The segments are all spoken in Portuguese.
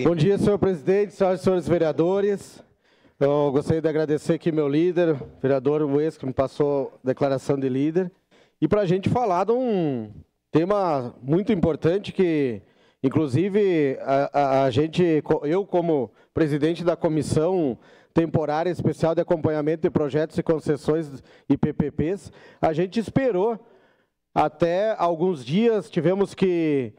Bom dia, senhor presidente, senhoras e senhores vereadores. Eu gostaria de agradecer aqui meu líder, vereador Ues, que me passou a declaração de líder. E para a gente falar de um tema muito importante que, inclusive, eu como presidente da Comissão Temporária Especial de Acompanhamento de Projetos e Concessões e PPPs, a gente esperou até alguns dias, tivemos que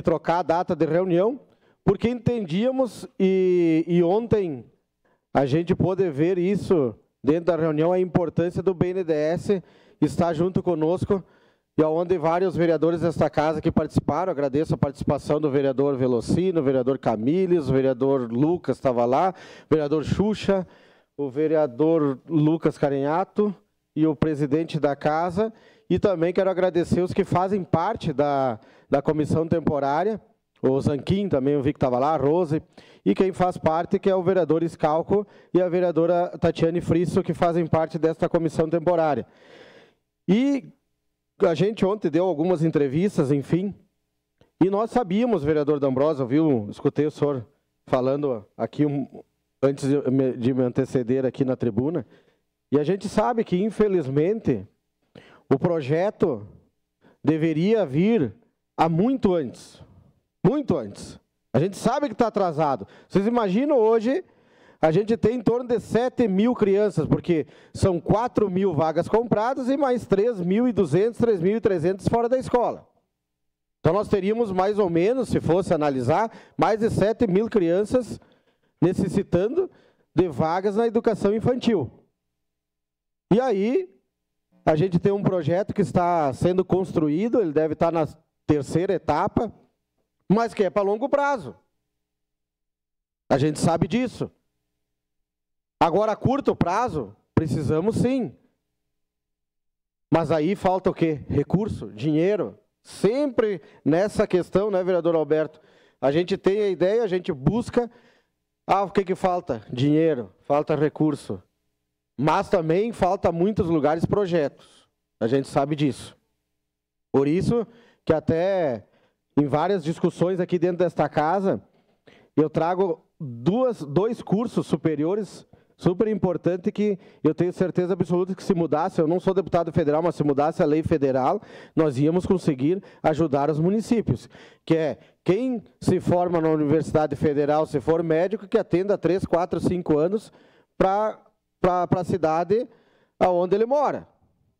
trocar a data de reunião, porque entendíamos, e ontem a gente pôde ver isso dentro da reunião, a importância do BNDES estar junto conosco, e onde vários vereadores desta casa que participaram, agradeço a participação do vereador Velocino, o vereador Camilles, o vereador Lucas estava lá, o vereador Xuxa, o vereador Lucas Carenhato e o presidente da casa, e também quero agradecer os que fazem parte da comissão temporária, o Zanquim também, eu vi que estava lá, a Rose, e quem faz parte, que é o vereador Scalco e a vereadora Tatiane Frisso, que fazem parte desta comissão temporária. E a gente ontem deu algumas entrevistas, enfim, e nós sabíamos, vereador D'Ambrosio, escutei o senhor falando aqui antes de me anteceder aqui na tribuna, e a gente sabe que, infelizmente, o projeto deveria vir há muito antes. Muito antes. A gente sabe que está atrasado. Vocês imaginam hoje, a gente tem em torno de 7.000 crianças, porque são 4.000 vagas compradas e mais 3.200, 3.300 fora da escola. Então nós teríamos mais ou menos, se fosse analisar, mais de 7.000 crianças necessitando de vagas na educação infantil. E aí, a gente tem um projeto que está sendo construído, ele deve estar na terceira etapa, mas que é para longo prazo. A gente sabe disso. Agora, a curto prazo, precisamos sim. Mas aí falta o quê? Recurso, dinheiro. Sempre nessa questão, né, vereador Alberto? A gente tem a ideia, a gente busca. O que falta? Dinheiro, falta recurso. Mas também falta muitos lugares projetos. A gente sabe disso. Por isso que até em várias discussões aqui dentro desta casa, eu trago dois cursos superiores super importantes que eu tenho certeza absoluta que se mudasse, eu não sou deputado federal, mas se mudasse a lei federal, nós íamos conseguir ajudar os municípios. Que é quem se forma na Universidade Federal, se for médico, que atenda 3, 4, 5 anos para a cidade onde ele mora.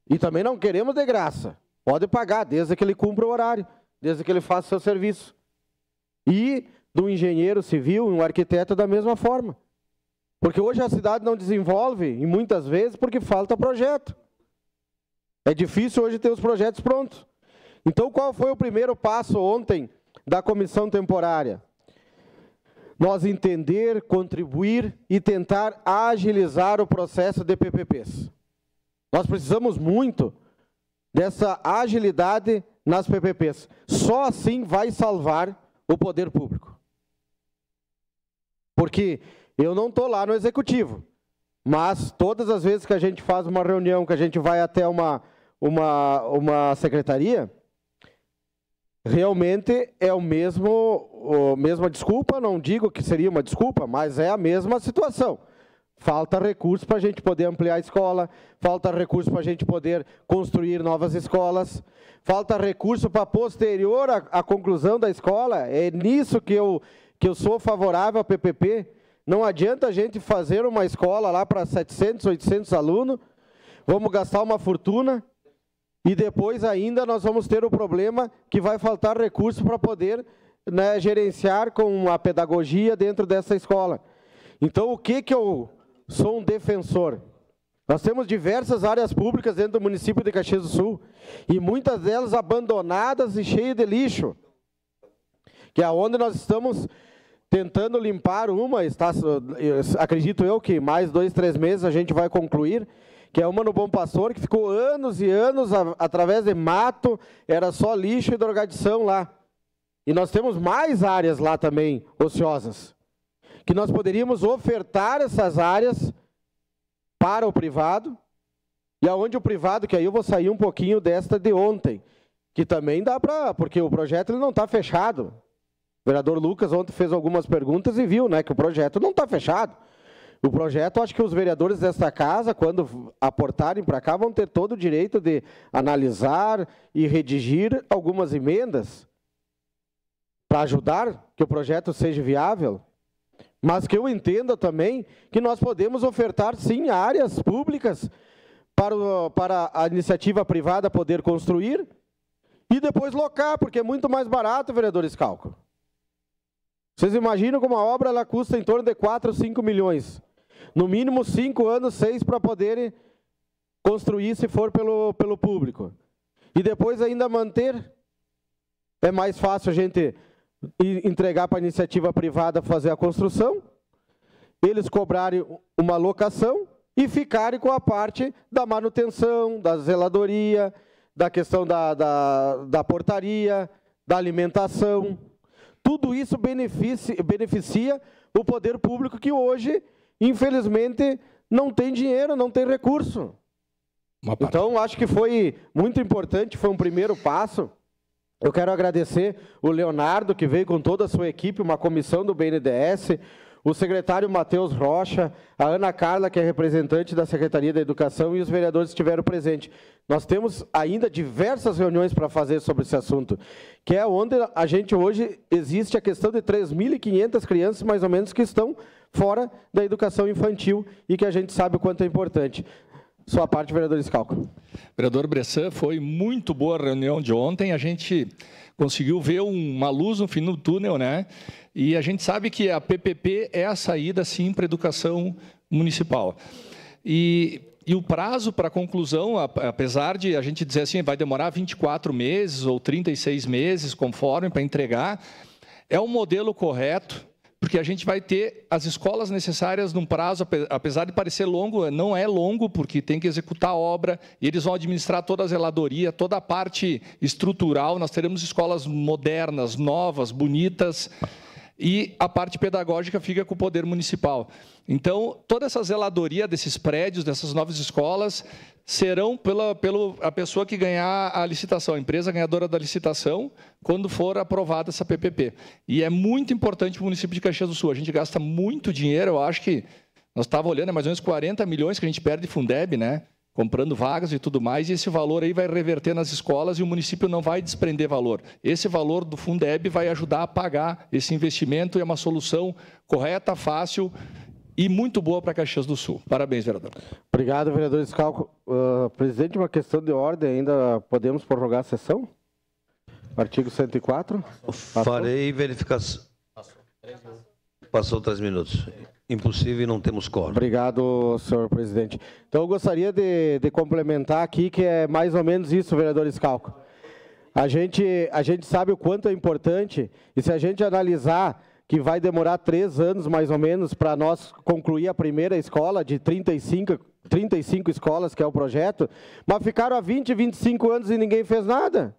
E também não queremos de graça. Pode pagar, desde que ele cumpra o horário, desde que ele faça o seu serviço. E do engenheiro civil, um arquiteto da mesma forma. Porque hoje a cidade não desenvolve, e muitas vezes, porque falta projeto. É difícil hoje ter os projetos prontos. Então, qual foi o primeiro passo ontem da comissão temporária? Nós entender, contribuir e tentar agilizar o processo de PPPs. Nós precisamos muito dessa agilidade nas PPPs. Só assim vai salvar o poder público. Porque eu não estou lá no executivo, mas todas as vezes que a gente faz uma reunião, que a gente vai até uma secretaria, realmente é a mesma desculpa, não digo que seria uma desculpa, mas é a mesma situação. Falta recurso para a gente poder ampliar a escola, falta recurso para a gente poder construir novas escolas, falta recurso para posterior à conclusão da escola. É nisso que eu sou favorável ao PPP. Não adianta a gente fazer uma escola lá para 700, 800 alunos, vamos gastar uma fortuna e depois ainda nós vamos ter o problema que vai faltar recurso para poder, né, gerenciar com a pedagogia dentro dessa escola. Então, o que eu sou um defensor? Nós temos diversas áreas públicas dentro do município de Caxias do Sul, e muitas delas abandonadas e cheias de lixo, que é onde nós estamos tentando limpar acredito eu que mais 2, 3 meses a gente vai concluir, que é uma no Bom Pastor, que ficou anos e anos através de mato, era só lixo e drogadição lá. E nós temos mais áreas lá também ociosas, que nós poderíamos ofertar essas áreas para o privado, e aonde o privado, que aí eu vou sair um pouquinho desta de ontem, que também dá para... Porque o projeto ele não está fechado. O vereador Lucas ontem fez algumas perguntas e viu, né, que o projeto não está fechado. O projeto, acho que os vereadores desta casa, quando aportarem para cá, vão ter todo o direito de analisar e redigir algumas emendas para ajudar que o projeto seja viável. Mas que eu entenda também que nós podemos ofertar, sim, áreas públicas para a iniciativa privada poder construir e depois locar, porque é muito mais barato, vereador Schalco. Vocês imaginam que uma obra ela custa em torno de 4 ou 5 milhões. No mínimo 5 anos, 6 para poder construir se for pelo público. E depois ainda manter. É mais fácil a gente entregar para a iniciativa privada fazer a construção, eles cobrarem uma locação e ficarem com a parte da manutenção, da zeladoria, da questão da portaria, da alimentação. Tudo isso beneficia o poder público que hoje, infelizmente, não tem dinheiro, não tem recurso. Então, acho que foi muito importante, foi um primeiro passo. Eu quero agradecer o Leonardo, que veio com toda a sua equipe, uma comissão do BNDES, o secretário Matheus Rocha, a Ana Carla, que é representante da Secretaria da Educação, e os vereadores que estiveram presentes. Nós temos ainda diversas reuniões para fazer sobre esse assunto, que é onde a gente hoje existe a questão de 3.500 crianças, mais ou menos, que estão fora da educação infantil e que a gente sabe o quanto é importante. Sua parte, vereador Schalco. Vereador Bressan, foi muito boa a reunião de ontem. A gente conseguiu ver uma luz no fim do túnel, né? E a gente sabe que a PPP é a saída, sim, para a educação municipal. E o prazo para a conclusão, apesar de a gente dizer assim, vai demorar 24 meses ou 36 meses, conforme, para entregar, é um modelo correto, porque a gente vai ter as escolas necessárias num prazo, apesar de parecer longo, não é longo, porque tem que executar a obra, e eles vão administrar toda a zeladoria, toda a parte estrutural, nós teremos escolas modernas, novas, bonitas, e a parte pedagógica fica com o poder municipal. Então, toda essa zeladoria desses prédios, dessas novas escolas, serão pela pessoa que ganhar a licitação, a empresa ganhadora da licitação, quando for aprovada essa PPP. E é muito importante para o município de Caxias do Sul. A gente gasta muito dinheiro, eu acho que nós estávamos olhando, é mais ou menos 40 milhões que a gente perde de Fundeb, né? Comprando vagas e tudo mais, e esse valor aí vai reverter nas escolas e o município não vai desprender valor. Esse valor do Fundeb vai ajudar a pagar esse investimento e é uma solução correta, fácil e muito boa para Caxias do Sul. Parabéns, vereador. Obrigado, vereador Schalco. Presidente, uma questão de ordem, ainda podemos prorrogar a sessão? Artigo 104. Farei verificação. Passou 3 minutos. Impossível e não temos quórum. Obrigado, senhor presidente. Então, eu gostaria de complementar aqui, que é mais ou menos isso, vereador Schalco. A gente sabe o quanto é importante, e se a gente analisar que vai demorar 3 anos, mais ou menos, para nós concluir a primeira escola de 35 escolas, que é o projeto, mas ficaram há 20, 25 anos e ninguém fez nada.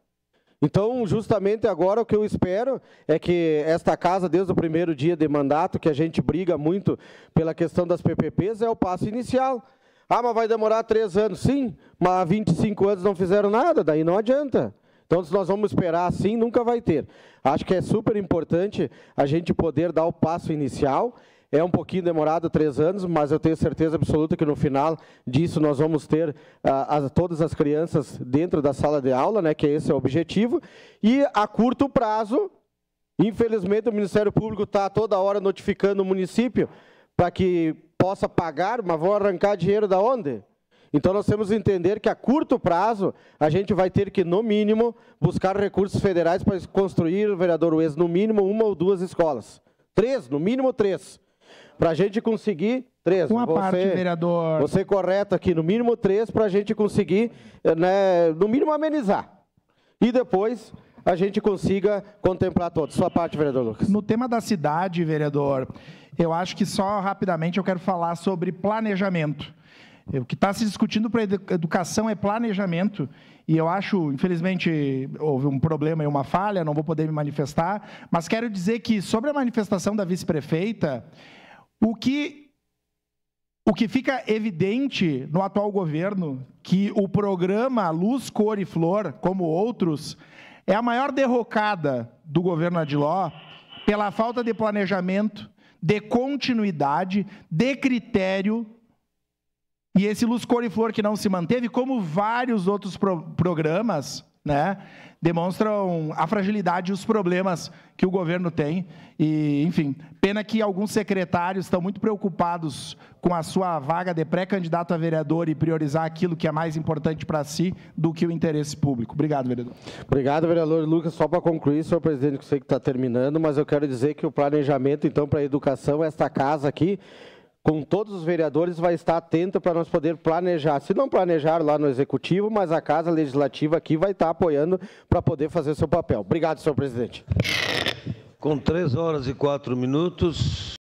Então, justamente agora, o que eu espero é que esta casa, desde o primeiro dia de mandato, que a gente briga muito pela questão das PPPs, é o passo inicial. Ah, mas vai demorar 3 anos. Sim, mas há 25 anos não fizeram nada, daí não adianta. Então, se nós vamos esperar assim, nunca vai ter. Acho que é super importante a gente poder dar o passo inicial. É um pouquinho demorado, 3 anos, mas eu tenho certeza absoluta que no final disso nós vamos ter todas as crianças dentro da sala de aula, né, que esse é o objetivo. E a curto prazo, infelizmente o Ministério Público está toda hora notificando o município para que possa pagar, mas vão arrancar dinheiro da onde? Então nós temos que entender que a curto prazo a gente vai ter que, no mínimo, buscar recursos federais para construir, vereador Ues, no mínimo 1 ou 2 escolas. 3, no mínimo 3. Para a gente conseguir 3. Uma parte, vereador. Você correto aqui, no mínimo 3, para a gente conseguir, né, no mínimo, amenizar. E depois a gente consiga contemplar todos. Sua parte, vereador Lucas. No tema da cidade, vereador, eu acho que só rapidamente eu quero falar sobre planejamento. O que está se discutindo para a educação é planejamento. E eu acho, infelizmente, houve um problema e uma falha, não vou poder me manifestar, mas quero dizer que, sobre a manifestação da vice-prefeita, o que O que fica evidente no atual governo, que o programa Luz, Cor e Flor, como outros, é a maior derrocada do governo Adiló pela falta de planejamento, de continuidade, de critério. E esse Luz, Cor e Flor que não se manteve, como vários outros programas, né, demonstram a fragilidade e os problemas que o governo tem. E, enfim, pena que alguns secretários estão muito preocupados com a sua vaga de pré-candidato a vereador e priorizar aquilo que é mais importante para si do que o interesse público. Obrigado, vereador. Obrigado, vereador Lucas. Só para concluir, senhor presidente, que eu sei que está terminando, mas eu quero dizer que o planejamento, então, para a educação, esta casa aqui, com todos os vereadores, vai estar atento para nós poder planejar. Se não planejar lá no Executivo, mas a Casa Legislativa aqui vai estar apoiando para poder fazer seu papel. Obrigado, senhor presidente. Com 3 horas e 4 minutos...